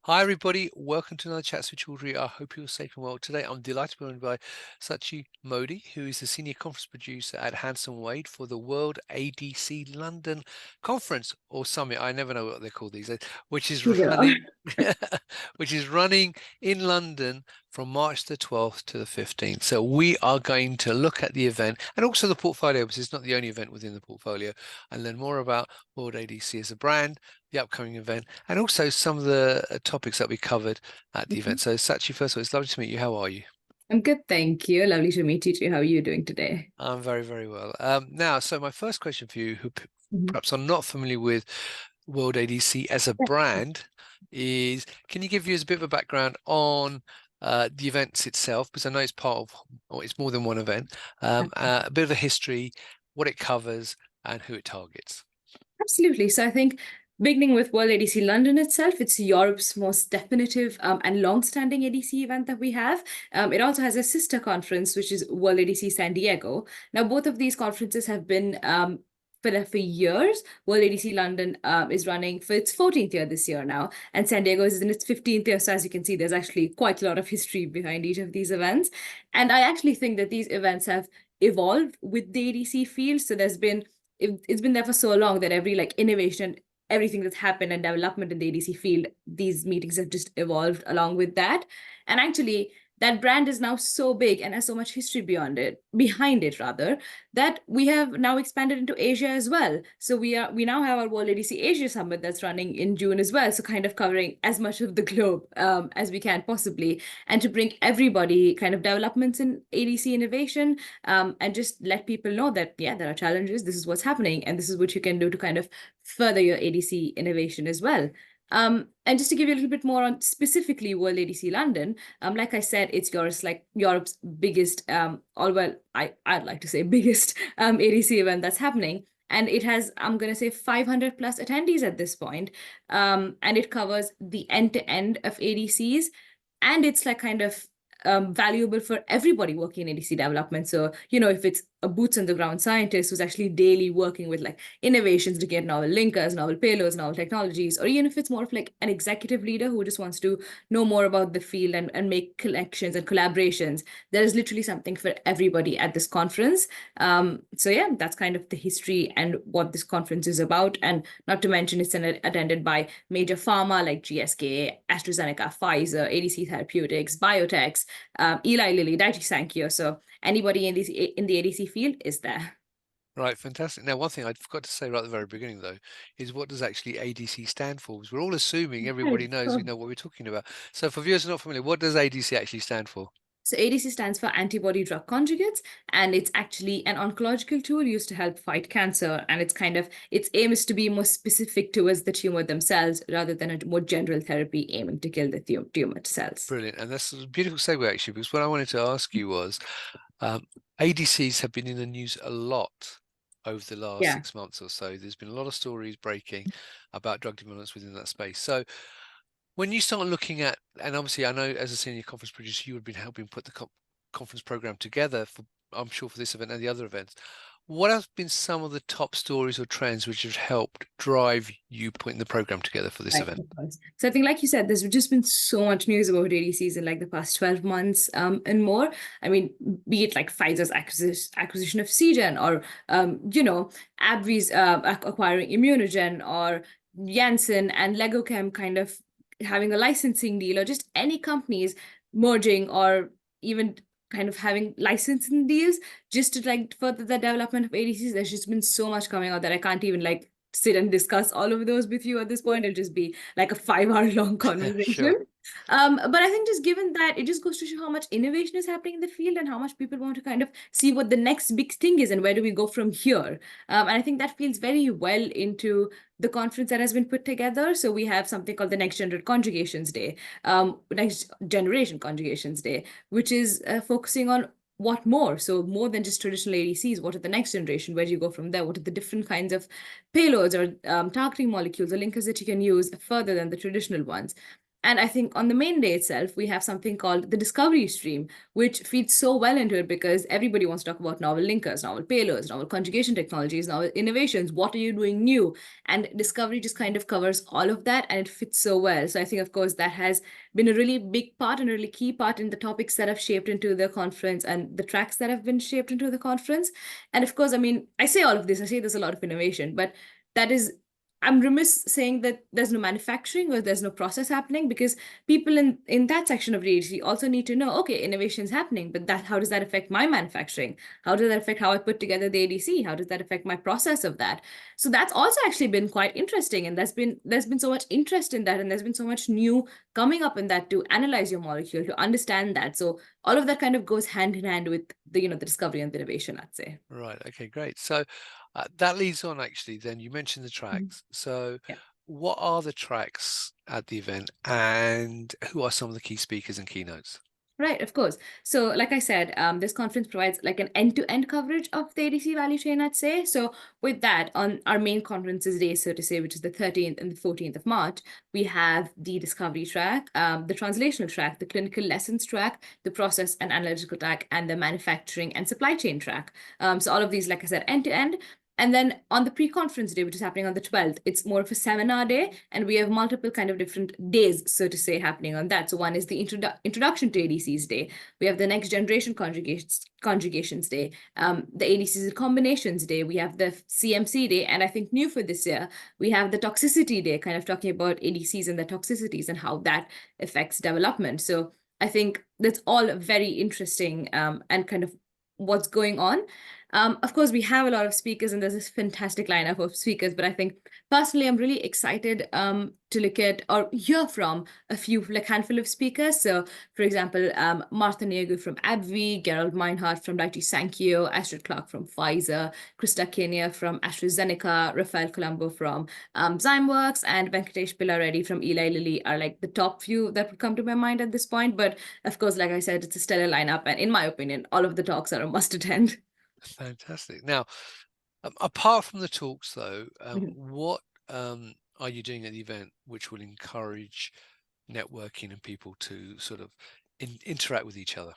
Hi, everybody. Welcome to another Chats with Chaudhry. I hope you're safe and well. Today, I'm delighted to be joined by Saachi Mody, who is the Senior Conference Producer at Hanson Wade for the World ADC London Conference or Summit. I never know what they're called these days, which is Yeah. running, which is running in London from March the 12th to the 15th. So we are going to look at the event and also the portfolio, because it's not the only event within the portfolio, and learn more about World ADC as a brand, the upcoming event, and also some of the topics that we covered at the event. Mhm. So Sachi, first of all, it's lovely to meet you. How are you? I'm good, thank you. Lovely to meet you too. How are you doing today? I'm very, very well. Now, so my first question for you, who Mhm. perhaps are not familiar with World ADC as a brand, is can you give us a bit of a background on the events itself? Because I know it's part of, or it's more than one event. A bit of a history, what it covers, and who it targets. Absolutely. So I think beginning with World ADC London itself, it's Europe's most definitive and long-standing ADC event that we have. It also has a sister conference, which is World ADC San Diego. Now, both of these conferences have been for years. World ADC London is running for its 14th year this year now, and San Diego is in its 15th year. So as you can see, there's actually quite a lot of history behind each of these events. And I actually think that these events have evolved with the ADC field. So it's been there for so long that every like innovation, everything that's happened and development in the ADC field, these meetings have just evolved along with that. And actually, that brand is now so big and has so much history behind it rather, that we have now expanded into Asia as well. So we now have our World ADC Asia Summit that's running in June as well. So kind of covering as much of the globe as we can possibly, and to bring everybody kind of developments in ADC innovation, and just let people know that, yeah, there are challenges, this is what's happening, and this is what you can do to kind of further your ADC innovation as well. And just to give you a little bit more on specifically World ADC London, like I said, it's Europe's biggest, I'd like to say biggest ADC event that's happening. And it has, I'm going to say, 500 plus attendees at this point. And it covers the end to end of ADCs. And it's like kind of valuable for everybody working in ADC development. So, if it's a boots on the ground scientist who's actually daily working with like innovations to get novel linkers, novel payloads, novel technologies, or even if it's more of like an executive leader who just wants to know more about the field and make connections and collaborations, there is literally something for everybody at this conference. So yeah, that's kind of the history and what this conference is about. And not to mention, it's attended by major pharma like GSK, AstraZeneca, Pfizer, ADC Therapeutics, biotechs, Eli Lilly, Daiichi Sankyo. So anybody in the ADC field is there. Right, fantastic. Now, one thing I forgot to say right at the very beginning, though, is what does actually ADC stand for? Because we're all assuming everybody knows we know what we're talking about. So, for viewers who are not familiar, what does ADC actually stand for? So ADC stands for antibody drug conjugates, and it's actually an oncological tool used to help fight cancer. And its aim is to be more specific towards the tumor themselves rather than a more general therapy aiming to kill the tumor cells. Brilliant. And that's a beautiful segue, actually, because what I wanted to ask you was ADCs have been in the news a lot over the last Yeah. 6 months or so. There's been a lot of stories breaking about drug developments within that space. So, when you start looking at, and obviously I know as a senior conference producer, you would have been helping put the conference program together for, I'm sure, for this event and the other events. What have been some of the top stories or trends which have helped drive you putting the program together for this Right, event? of course. So I think, like you said, there's just been so much news about ADCs in like the past 12 months and more. I mean, be it like Pfizer's acquisition of Seagen, or AbbVie's acquiring Immunogen, or Janssen and Legochem kind of having a licensing deal, or just any companies merging, or even kind of having licensing deals just to like further the development of ADCs. There's just been so much coming out that I can't even like sit and discuss all of those with you at this point. It'll just be like a 5 hour long Sure. conversation. But I think just given that, it just goes to show how much innovation is happening in the field and how much people want to kind of see what the next big thing is and where do we go from here. And I think that feels very well into the conference that has been put together. So we have something called the Next Generation Conjugations Day, which is focusing on what more? So more than just traditional ADCs, what are the next generation? Where do you go from there? What are the different kinds of payloads or targeting molecules or linkers that you can use further than the traditional ones? And I think on the main day itself, we have something called the discovery stream, which feeds so well into it because everybody wants to talk about novel linkers, novel payloads, novel conjugation technologies, novel innovations. What are you doing new? And discovery just kind of covers all of that, and it fits so well. So I think, of course, that has been a really big part and a really key part in the topics that have shaped into the conference and the tracks that have been shaped into the conference. And of course, I mean, I say all of this, I say there's a lot of innovation, but that is, I'm remiss saying that there's no manufacturing or there's no process happening, because people in that section of the ADC also need to know, okay, innovation is happening, but that, how does that affect my manufacturing? How does that affect how I put together the ADC? How does that affect my process of that? So that's also actually been quite interesting, and there's been so much interest in that, and there's been so much new coming up in that to analyze your molecule, to understand that. So all of that kind of goes hand in hand with the discovery and the innovation, I'd say. Right. Okay, great. So that leads on actually, then you mentioned the Mhm. tracks. So Yeah. what are the tracks at the event, and who are some of the key speakers and keynotes? Right, of course. So, like I said, this conference provides like an end-to-end coverage of the ADC value chain, I'd say. So, with that, on our main conferences day, so to say, which is the 13th and the 14th of March, we have the discovery track, the translational track, the clinical lessons track, the process and analytical track, and the manufacturing and supply chain track. So, all of these, like I said, end-to-end. And then on the pre-conference day, which is happening on the 12th, it's more of a seminar day, and we have multiple kind of different days, so to say, happening on that. So one is the introduction to ADCs day. We have the next generation conjugations day, the ADCs combinations day. We have the CMC day, and I think new for this year, we have the toxicity day, kind of talking about ADCs and the toxicities and how that affects development. So I think that's all very interesting, and kind of what's going on. Of course, we have a lot of speakers, and there's this fantastic lineup of speakers. But I think personally, I'm really excited to look at or hear from a few, like handful of speakers. So, for example, Martha Negu from AbbVie, Gerald Meinhardt from Daiichi Sankyo, Astrid Clark from Pfizer, Krista Kenya from AstraZeneca, Rafael Colombo from Zymeworks, and Venkatesh Pillareddy from Eli Lilly are like the top few that would come to my mind at this point. But of course, like I said, it's a stellar lineup, and in my opinion, all of the talks are a must attend. Fantastic. Now, apart from the talks, though, Mhm. what are you doing at the event which will encourage networking and people to sort of interact with each other?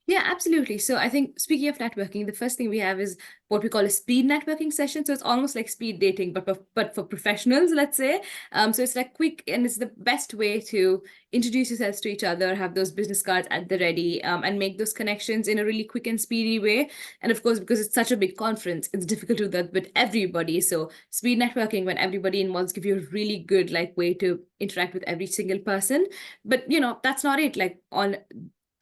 Yeah, absolutely. So I think speaking of networking, the first thing we have is what we call a speed networking session. So it's almost like speed dating, but for professionals, let's say. So it's like quick, and it's the best way to introduce yourselves to each other, have those business cards at the ready, and make those connections in a really quick and speedy way. And of course, because it's such a big conference, it's difficult to do that with everybody. So speed networking, when everybody involves, give you a really good like way to interact with every single person. But that's not it. Like on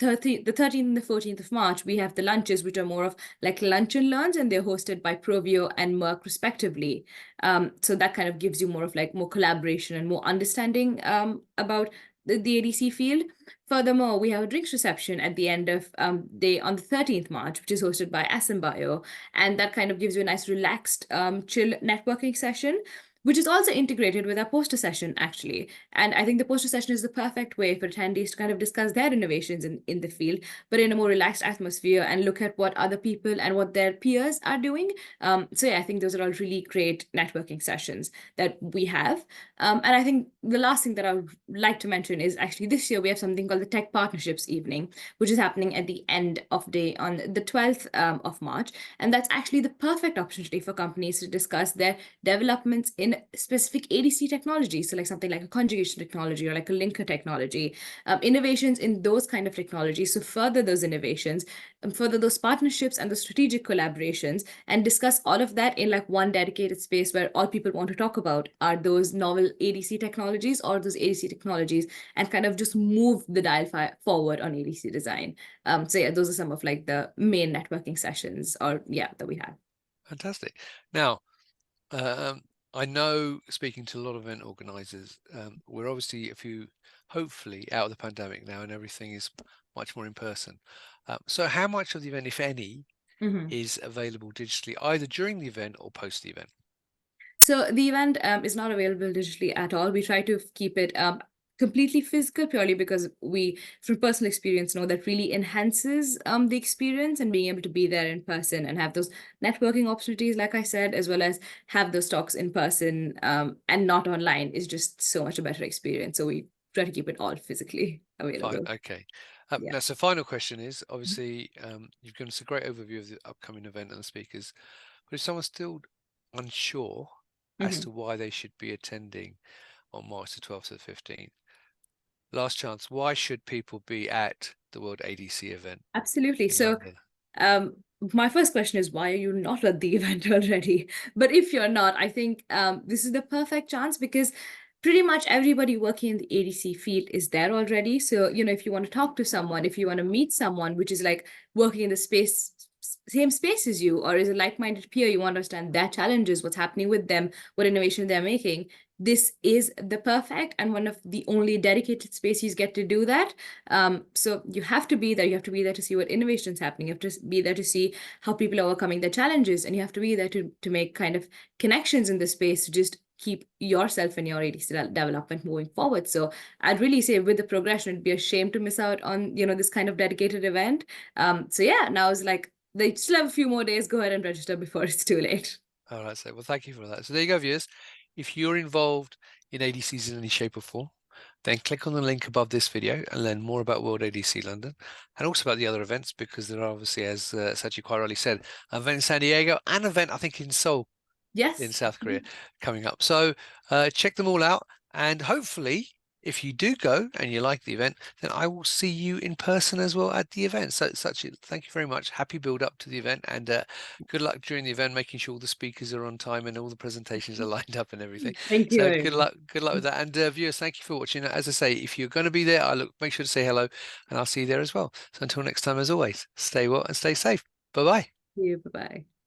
the 13th and the 14th of March, we have the lunches, which are more of like lunch and learns, and they're hosted by Provio and Merck, respectively. So that kind of gives you more of like more collaboration and more understanding about the ADC field. Furthermore, we have a drinks reception at the end of day on the 13th March, which is hosted by Asymbio, and that kind of gives you a nice relaxed, chill networking session, which is also integrated with our poster session, actually. And I think the poster session is the perfect way for attendees to kind of discuss their innovations in the field, but in a more relaxed atmosphere, and look at what other people and what their peers are doing. So yeah, I think those are all really great networking sessions that we have. And I think the last thing that I would like to mention is actually this year we have something called the Tech Partnerships Evening, which is happening at the end of day on the 12th of March. And that's actually the perfect opportunity for companies to discuss their developments in specific ADC technology. So like something like a conjugation technology or like a linker technology, innovations in those kind of technologies. So further those innovations, further those partnerships and the strategic collaborations, and discuss all of that in like one dedicated space where all people want to talk about are those novel ADC technologies or those ADC technologies, and kind of just move the dial forward on ADC design. So yeah, those are some of like the main networking sessions, or yeah, that we have. Fantastic. Now, um, I know, speaking to a lot of event organizers, we're obviously hopefully out of the pandemic now, and everything is much more in person. So how much of the event, if any, Mhm. is available digitally, either during the event or post the event? So the event is not available digitally at all. We try to keep it completely physical, purely because we, from personal experience, know that really enhances the experience, and being able to be there in person and have those networking opportunities, like I said, as well as have those talks in person, and not online, is just so much a better experience. So we try to keep it all physically Fine. available. Okay. Yeah. Now, so final question is, obviously, you've given us a great overview of the upcoming event and the speakers, but if someone's still unsure as Mhm. to why they should be attending on March the 12th to the 15th, last chance, why should people be at the World ADC event Absolutely. in So, London? um, my first question is, why are you not at the event already? But if you're not, I think this is the perfect chance because pretty much everybody working in the ADC field is there already. So, if you want to talk to someone, if you want to meet someone which is like working in the same space as you, or is a like-minded peer, you want to understand their challenges, what's happening with them, what innovation they're making. This is the perfect and one of the only dedicated spaces get to do that. So you have to be there. You have to be there to see what innovation is happening. You have to be there to see how people are overcoming their challenges, and you have to be there to make kind of connections in the space to just keep yourself and your ADC development moving forward. So I'd really say with the progression, it'd be a shame to miss out on this kind of dedicated event. So yeah, now it's like they still have a few more days. Go ahead and register before it's too late. All right, so well, thank you for that. So there you go, viewers. If you're involved in ADCs in any shape or form, then click on the link above this video and learn more about World ADC London and also about the other events, because there are obviously, as Saachi quite rightly said, an event in San Diego and an event, I think, in Seoul in Yes. South Korea coming up. So check them all out, and hopefully, if you do go and you like the event, then I will see you in person as well at the event. So, Saachi, thank you very much. Happy build up to the event, and good luck during the event, making sure all the speakers are on time and all the presentations are lined up and everything. Thank you So very much. good luck with that. And viewers, thank you for watching. As I say, if you're going to be there, make sure to say hello, and I'll see you there as well. So until next time, as always, stay well and stay safe. Bye bye. Thank you. Bye-bye.